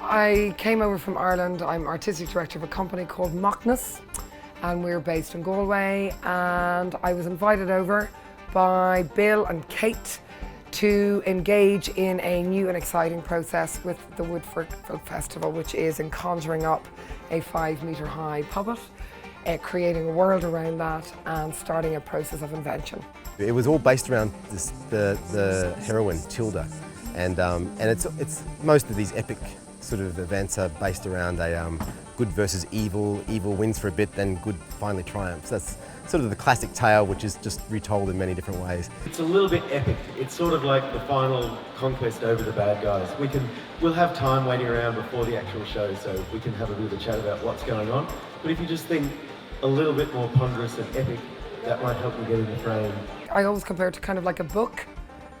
I came over from Ireland. I'm artistic director of a company called Machnus, and we're based in Galway, and I was invited over by Bill and Kate to engage in a new and exciting process with the Woodford Folk Festival, which is in conjuring up a 5-metre high puppet, creating a world around that and starting a process of invention. It was all based around the heroine Tilda, and it's most of these epic sort of events are based around a good versus evil. Evil wins for a bit, then good finally triumphs. That's sort of the classic tale, which is just retold in many different ways. It's a little bit epic. It's sort of like the final conquest over the bad guys. We'll have time waiting around before the actual show, so we can have a bit of a chat about what's going on. But if you just think a little bit more ponderous and epic, that might help you get in the frame. I always compare it to kind of like a book.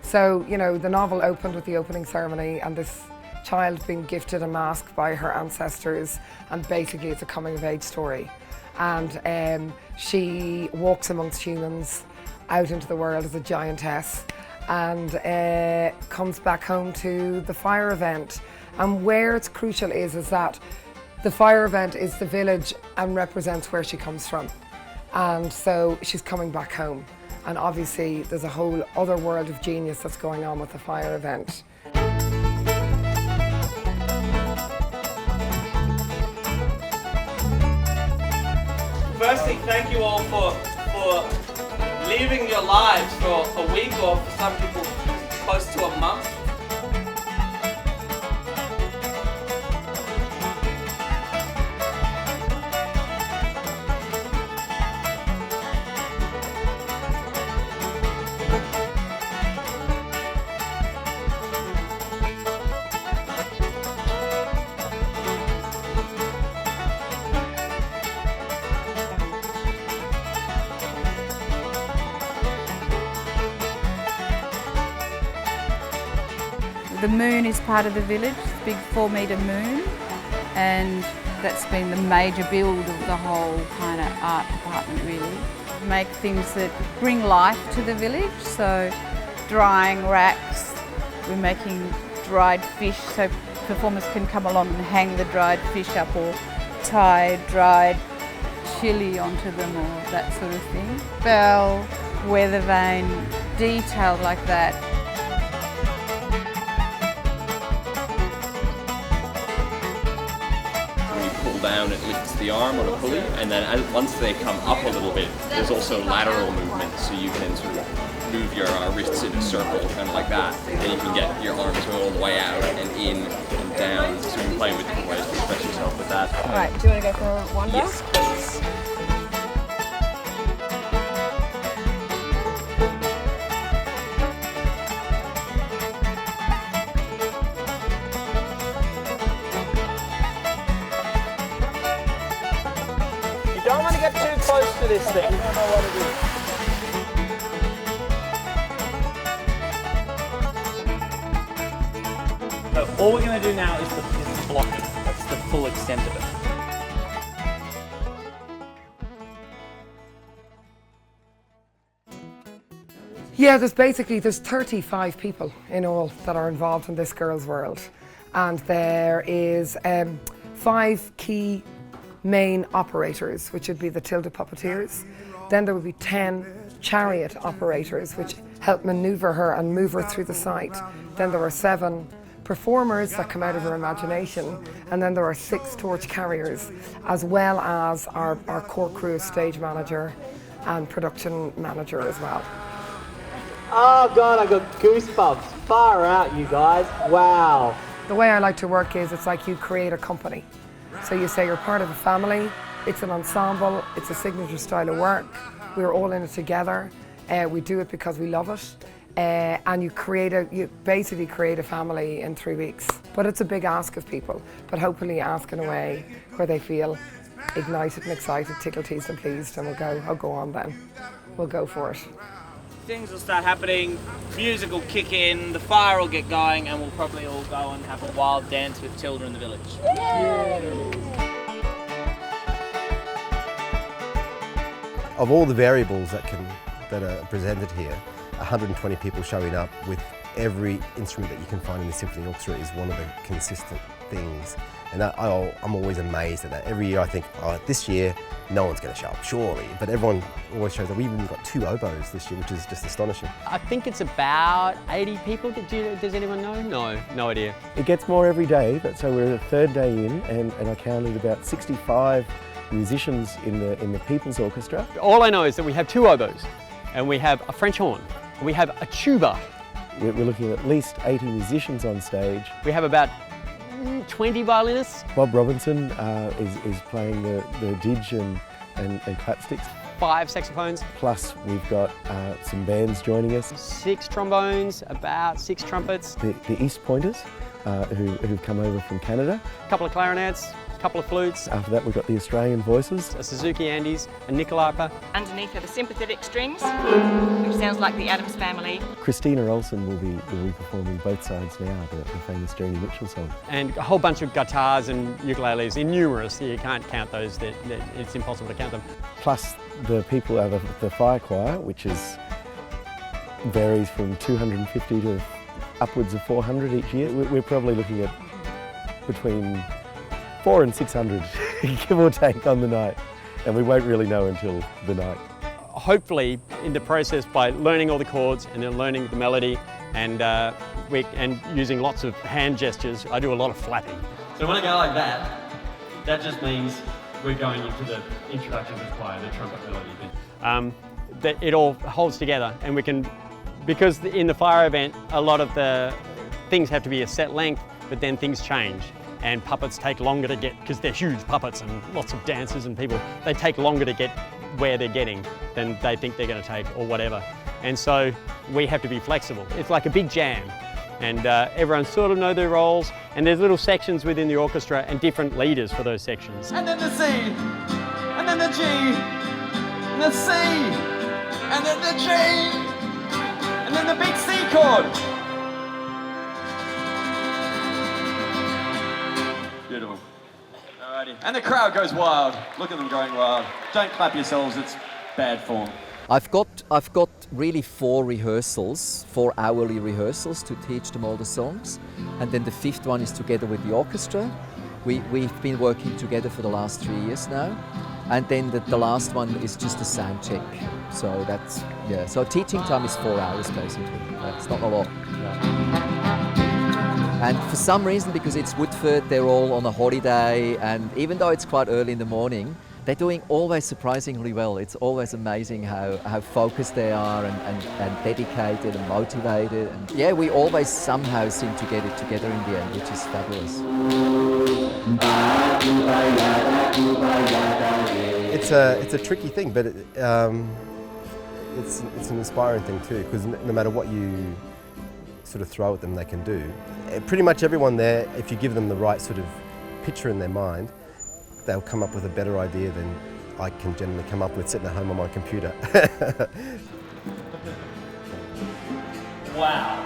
So, you know, the novel opened with the opening ceremony and this child being gifted a mask by her ancestors, and basically it's a coming of age story. And she walks amongst humans out into the world as a giantess and comes back home to the fire event. And where it's crucial is that the fire event is the village and represents where she comes from. And so she's coming back home. And obviously there's a whole other world of genius that's going on with the fire event. Firstly, thank you all for leaving your lives for a week, or for some people close to a month. The moon is part of the village, it's a big 4-metre moon, and that's been the major build of the whole kind of art department really. Make things that bring life to the village, so drying racks, we're making dried fish so performers can come along and hang the dried fish up, or tie dried chilli onto them, or that sort of thing. Bell, weather vane, detailed like that. Down, it lifts the arm on a pulley, and then once they come up a little bit, there's also lateral movement, so you can sort of move your wrists in a circle, kind of like that, and you can get your arms all the way out and in and down, so you can play with different ways to express yourself with that. Alright, do you want to go for one down? Yes, please. Don't want to get too close to this thing. I don't know what it is. So all we're going to do now is the block it. That's the full extent of it. Yeah, there's 35 people in all that are involved in this girl's world. And there is 5 key main operators, which would be the Tilda puppeteers. Then there would be 10 chariot operators, which help maneuver her and move her through the site. Then there are 7 performers that come out of her imagination, and then there are 6 torch carriers, as well as our core crew, stage manager and production manager as well. Oh God, I got goosebumps. Far out, you guys. Wow. The way I like to work is it's like you create a company. So you say you're part of a family, it's an ensemble, it's a signature style of work, we're all in it together, we do it because we love it, and you basically create a family in 3 weeks. But it's a big ask of people, but hopefully ask in a way where they feel ignited and excited, tickled, teased and pleased, and we'll go, oh go on then, we'll go for it. Things will start happening, music will kick in, the fire will get going, and we'll probably all go and have a wild dance with Tilda in the village. Of all the variables that are presented here, 120 people showing up with every instrument that you can find in the symphony orchestra is one of the consistent things. And I'm always amazed at that. Every year I think, oh, this year no one's going to show up, surely. But everyone always shows up. We even got 2 oboes this year, which is just astonishing. I think it's about 80 people. Does anyone know? No idea. It gets more every day, but so we're the 3rd day in, and I counted about 65 musicians in the People's Orchestra. All I know is that we have 2 oboes, and we have a French horn, and we have a tuba. We're looking at least 80 musicians on stage. We have about 20 violinists. Bob Robinson is playing the didge and clapsticks. 5 saxophones. Plus we've got some bands joining us. 6 trombones, about 6 trumpets. The East Pointers who've come over from Canada. A couple of clarinets, a couple of flutes. After that we've got the Australian voices. A Suzuki Andes, a nickel harper. Underneath are the sympathetic strings, which sounds like the Addams Family. Christina Olsen will be performing Both Sides Now, the famous Joni Mitchell song. And a whole bunch of guitars and ukuleles, innumerous. You can't count those, it's impossible to count them. Plus the people are the fire choir, which varies from 250 to upwards of 400 each year. We're probably looking at between 400 and 600, give or take, on the night. And we won't really know until the night. Hopefully, in the process, by learning all the chords and then learning the melody and using lots of hand gestures, I do a lot of flapping. So when I go like that, that just means we're going into the introduction to the choir, the trumpet melody bit. That it all holds together, and we can, because in the fire event, a lot of the things have to be a set length, but then things change. And puppets take longer to get, because they're huge puppets and lots of dancers and people, they take longer to get where they're getting than they think they're going to take or whatever. And so we have to be flexible. It's like a big jam, and everyone sort of know their roles, and there's little sections within the orchestra and different leaders for those sections. And then the C, and then the G, and the C, and then the G, and then the big C chord. Beautiful. Alrighty. And the crowd goes wild. Look at them going wild. Don't clap yourselves, it's bad form. I've got really 4 hourly rehearsals to teach them all the songs. And then the 5th one is together with the orchestra. We've been working together for the last 3 years now. And then the last one is just a sound check. So that's, yeah. So teaching time is 4 hours basically. It's not a lot. And for some reason, because it's Woodford, they're all on a holiday, and even though it's quite early in the morning, they're doing always surprisingly well. It's always amazing how focused they are and dedicated and motivated. And yeah, we always somehow seem to get it together in the end, which is fabulous. It's a tricky thing, but it's an inspiring thing too, because no matter what you sort of throw at them, they can do. Pretty much everyone there, if you give them the right sort of picture in their mind, they'll come up with a better idea than I can generally come up with sitting at home on my computer. Wow.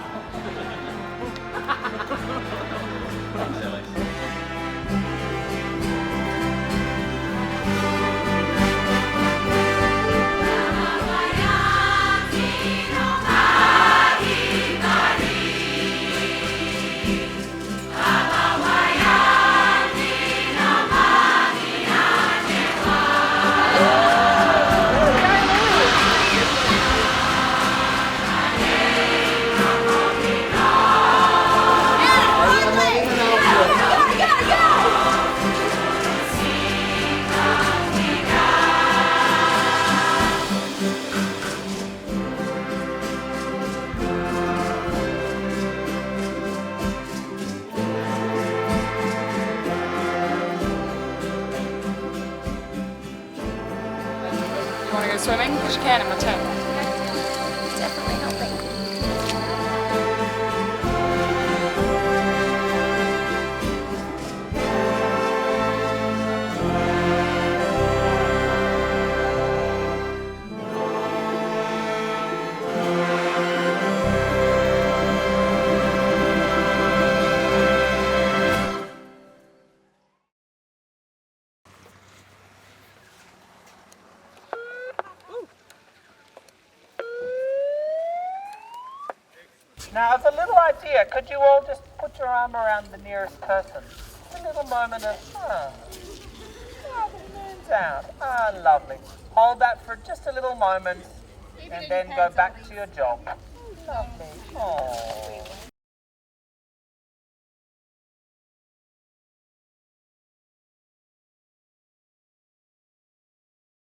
You want to go swimming? Because you can in my tent. Definitely helping. Now, as a little idea, could you all just put your arm around the nearest person? Just a little moment of, the moon's out. Lovely. Hold that for just a little moment, and then go back to your job. Lovely. Oh.